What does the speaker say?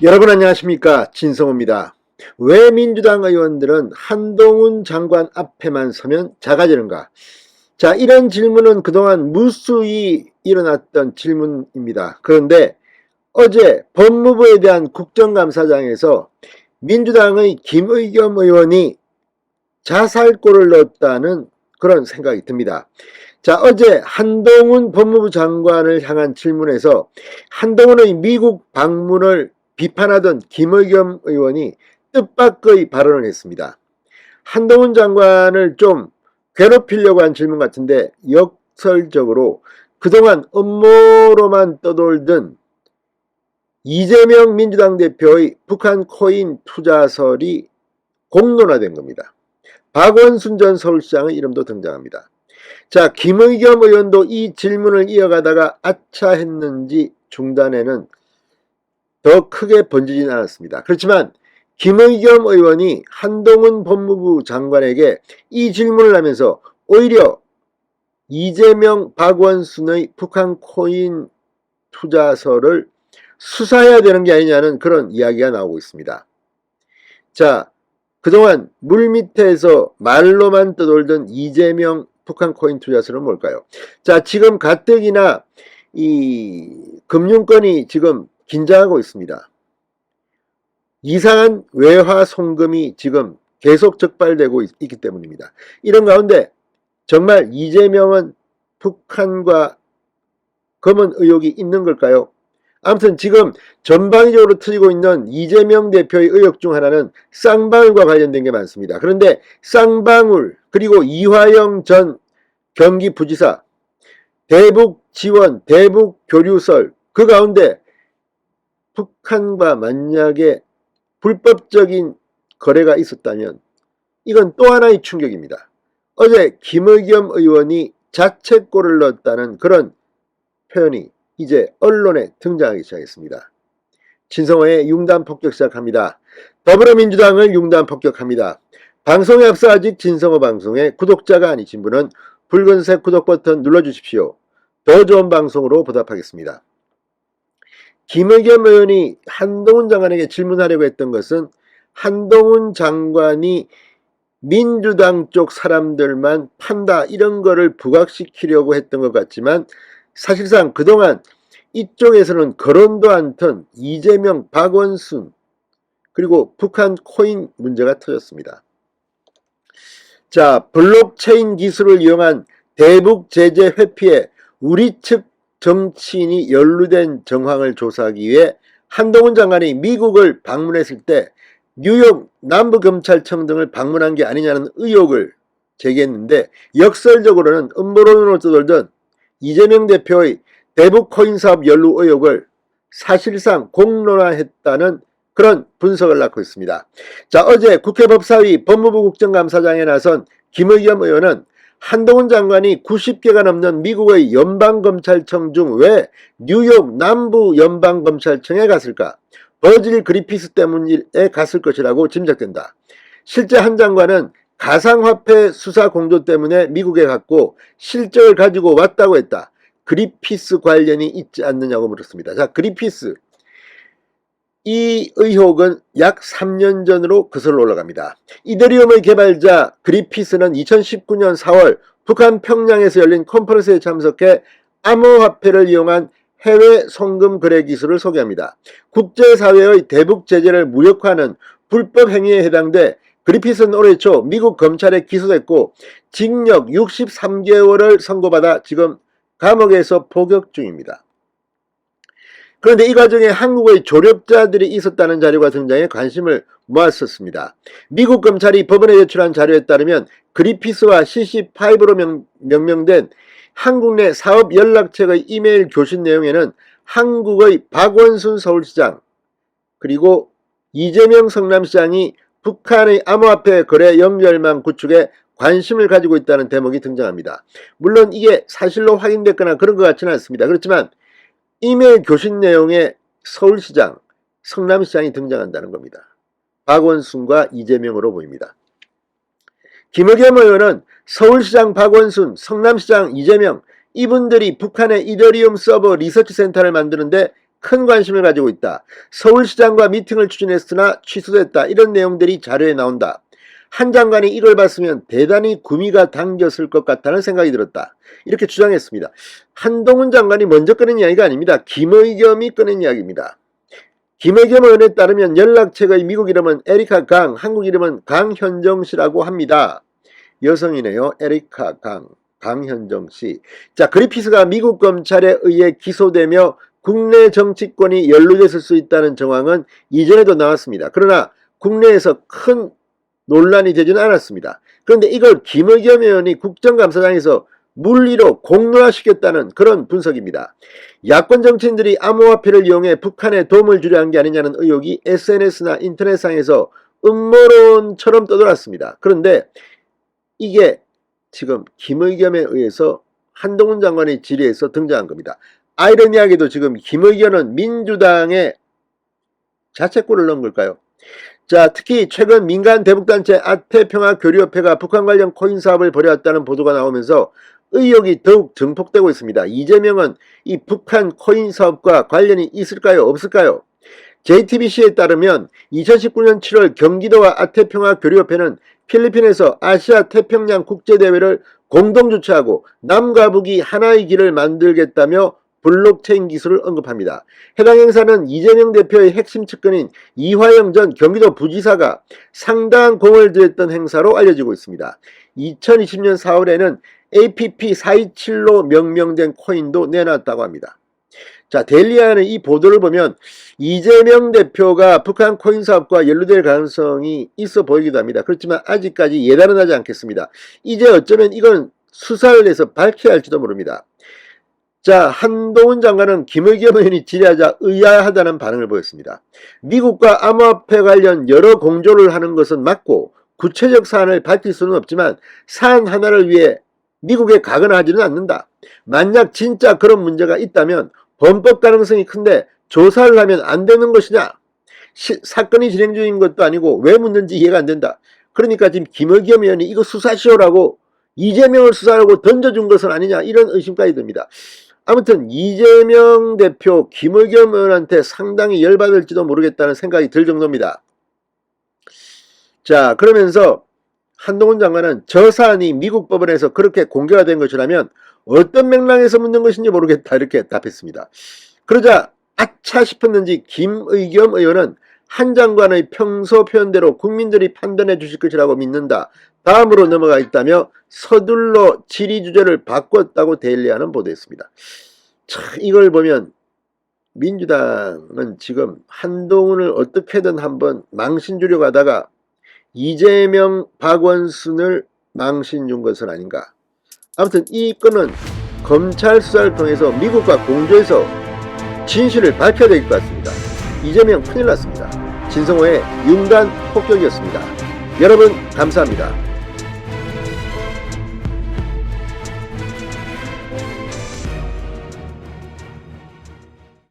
여러분 안녕하십니까, 진성호입니다. 왜 민주당 의원들은 한동훈 장관 앞에만 서면 작아지는가? 자, 이런 질문은 그동안 무수히 일어났던 질문입니다. 그런데 어제 법무부에 대한 국정감사장에서 민주당의 김의겸 의원이 자살골을 넣었다는 그런 생각이 듭니다. 자, 어제 한동훈 법무부 장관을 향한 질문에서 한동훈의 미국 방문을 비판하던 김의겸 의원이 뜻밖의 발언을 했습니다. 한동훈 장관을 좀 괴롭히려고 한 질문 같은데 역설적으로 그동안 음모로만 떠돌던 이재명 민주당 대표의 북한 코인 투자설이 공론화된 겁니다. 박원순 전 서울시장의 이름도 등장합니다. 자, 김의겸 의원도 이 질문을 이어가다가 아차 했는지 중단에는 더 크게 번지진 않았습니다. 그렇지만 김의겸 의원이 한동훈 법무부 장관에게 이 질문을 하면서 오히려 이재명, 박원순의 북한 코인 투자설을 수사해야 되는 게 아니냐는 그런 이야기가 나오고 있습니다. 자, 그동안 물밑에서 말로만 떠돌던 이재명 북한 코인 투자설은 뭘까요? 자, 지금 가뜩이나 이 금융권이 지금 긴장하고 있습니다. 이상한 외화 송금이 지금 계속 적발되고 있기 때문입니다. 이런 가운데 정말 이재명은 북한과 검은 의혹이 있는 걸까요? 아무튼 지금 전방위적으로 터지고 있는 이재명 대표의 의혹 중 하나는 쌍방울과 관련된 게 많습니다. 그런데 쌍방울 그리고 이화영 전 경기부지사 대북 지원, 대북 교류설 그 가운데 북한과 만약에 불법적인 거래가 있었다면 이건 또 하나의 충격입니다. 어제 김의겸 의원이 자책골을 넣었다는 그런 표현이 이제 언론에 등장하기 시작했습니다. 진성호의 융단 폭격 시작합니다. 더불어민주당을 융단 폭격합니다. 방송에 앞서 아직 진성호 방송의 구독자가 아니신 분은 붉은색 구독 버튼 눌러주십시오. 더 좋은 방송으로 보답하겠습니다. 김의겸 의원이 한동훈 장관에게 질문하려고 했던 것은 한동훈 장관이 민주당 쪽 사람들만 판다 이런 거를 부각시키려고 했던 것 같지만 사실상 그동안 이쪽에서는 거론도 않던 이재명, 박원순 그리고 북한 코인 문제가 터졌습니다. 자, 블록체인 기술을 이용한 대북 제재 회피에 우리 측 정치인이 연루된 정황을 조사하기 위해 한동훈 장관이 미국을 방문했을 때 뉴욕 남부검찰청 등을 방문한 게 아니냐는 의혹을 제기했는데 역설적으로는 음모론으로 떠돌던 이재명 대표의 대북 코인 사업 연루 의혹을 사실상 공론화했다는 그런 분석을 낳고 있습니다. 자, 어제 국회 법사위 법무부 국정감사장에 나선 김의겸 의원은 한동훈 장관이 90개가 넘는 미국의 연방검찰청 중 왜 뉴욕 남부 연방검찰청에 갔을까? 버질 그리피스 때문에 갔을 것이라고 짐작된다. 실제 한 장관은 가상화폐 수사 공조 때문에 미국에 갔고 실적을 가지고 왔다고 했다. 그리피스 관련이 있지 않느냐고 물었습니다. 자, 그리피스. 이 의혹은 약 3년 전으로 거슬러 올라갑니다. 이더리움의 개발자 그리피스는 2019년 4월 북한 평양에서 열린 컨퍼런스에 참석해 암호화폐를 이용한 해외 송금 거래 기술을 소개합니다. 국제사회의 대북 제재를 무력화하는 불법 행위에 해당돼 그리피스는 올해 초 미국 검찰에 기소됐고 징역 63개월을 선고받아 지금 감옥에서 복역 중입니다. 그런데 이 과정에 한국의 조력자들이 있었다는 자료가 등장해 관심을 모았었습니다. 미국 검찰이 법원에 제출한 자료에 따르면 그리피스와 CC5로 명명된 한국 내 사업 연락책의 이메일 교신 내용에는 한국의 박원순 서울시장 그리고 이재명 성남시장이 북한의 암호화폐 거래 연결망 구축에 관심을 가지고 있다는 대목이 등장합니다. 물론 이게 사실로 확인됐거나 그런 것 같지는 않습니다. 그렇지만 이메일 교신 내용에 서울시장, 성남시장이 등장한다는 겁니다. 박원순과 이재명으로 보입니다. 김의겸 의원은 서울시장 박원순, 성남시장 이재명 이분들이 북한의 이더리움 서버 리서치 센터를 만드는데 큰 관심을 가지고 있다. 서울시장과 미팅을 추진했으나 취소됐다. 이런 내용들이 자료에 나온다. 한 장관이 이걸 봤으면 대단히 구미가 당겼을 것 같다는 생각이 들었다. 이렇게 주장했습니다. 한동훈 장관이 먼저 꺼낸 이야기가 아닙니다. 김의겸이 꺼낸 이야기입니다. 김의겸 의원에 따르면 연락처의 미국 이름은 에리카 강, 한국 이름은 강현정 씨라고 합니다. 여성이네요. 에리카 강, 강현정 씨. 자, 그리피스가 미국 검찰에 의해 기소되며 국내 정치권이 연루됐을 수 있다는 정황은 이전에도 나왔습니다. 그러나 국내에서 큰 논란이 되지는 않았습니다. 그런데 이걸 김의겸 의원이 국정감사장에서 물리로 공론화시켰다는 그런 분석입니다. 야권 정치인들이 암호화폐를 이용해 북한에 도움을 주려 한 게 아니냐는 의혹이 SNS나 인터넷상에서 음모론처럼 떠돌았습니다. 그런데 이게 지금 김의겸에 의해서 한동훈 장관의 질의에서 등장한 겁니다. 아이러니하게도 지금 김의겸은 민주당의 자책골을 넣은 걸까요? 자, 특히 최근 민간 대북단체 아태평화교류협회가 북한 관련 코인 사업을 벌여왔다는 보도가 나오면서 의혹이 더욱 증폭되고 있습니다. 이재명은 이 북한 코인 사업과 관련이 있을까요? 없을까요? JTBC에 따르면 2019년 7월 경기도와 아태평화교류협회는 필리핀에서 아시아 태평양 국제대회를 공동 주최하고 남과 북이 하나의 길을 만들겠다며 블록체인 기술을 언급합니다. 해당 행사는 이재명 대표의 핵심 측근인 이화영 전 경기도 부지사가 상당한 공을 들였던 행사로 알려지고 있습니다. 2020년 4월에는 APP427로 명명된 코인도 내놨다고 합니다. 자, 데일리아는 이 보도를 보면 이재명 대표가 북한 코인 사업과 연루될 가능성이 있어 보이기도 합니다. 그렇지만 아직까지 예단은 하지 않겠습니다. 이제 어쩌면 이건 수사를 해서 밝혀야 할지도 모릅니다. 자, 한동훈 장관은 김의겸 의원이 질의하자 의아하다는 반응을 보였습니다. 미국과 암호화폐 관련 여러 공조를 하는 것은 맞고 구체적 사안을 밝힐 수는 없지만 사안 하나를 위해 미국에 가거나 하지는 않는다. 만약 진짜 그런 문제가 있다면 범법 가능성이 큰데 조사를 하면 안 되는 것이냐? 사건이 진행 중인 것도 아니고 왜 묻는지 이해가 안 된다. 그러니까 지금 김의겸 의원이 이거 수사시오라고 이재명을 수사하고 던져준 것은 아니냐, 이런 의심까지 듭니다. 아무튼 이재명 대표 김의겸 의원한테 상당히 열받을지도 모르겠다는 생각이 들 정도입니다. 자, 그러면서 한동훈 장관은 저 사안이 미국 법원에서 그렇게 공개가 된 것이라면 어떤 맥락에서 묻는 것인지 모르겠다, 이렇게 답했습니다. 그러자 아차 싶었는지 김의겸 의원은 한 장관의 평소 표현대로 국민들이 판단해 주실 것이라고 믿는다. 다음으로 넘어가 있다며 서둘러 질의 주제를 바꿨다고 데일리아는 보도했습니다. 참, 이걸 보면 민주당은 지금 한동훈을 어떻게든 한번 망신 주려고 하다가 이재명, 박원순을 망신 준 것은 아닌가. 아무튼 이 건은 검찰 수사를 통해서 미국과 공조해서 진실을 밝혀야 될 것 같습니다. 이재명 큰일 났습니다. 진성호의 윤간 폭격이었습니다. 여러분 감사합니다.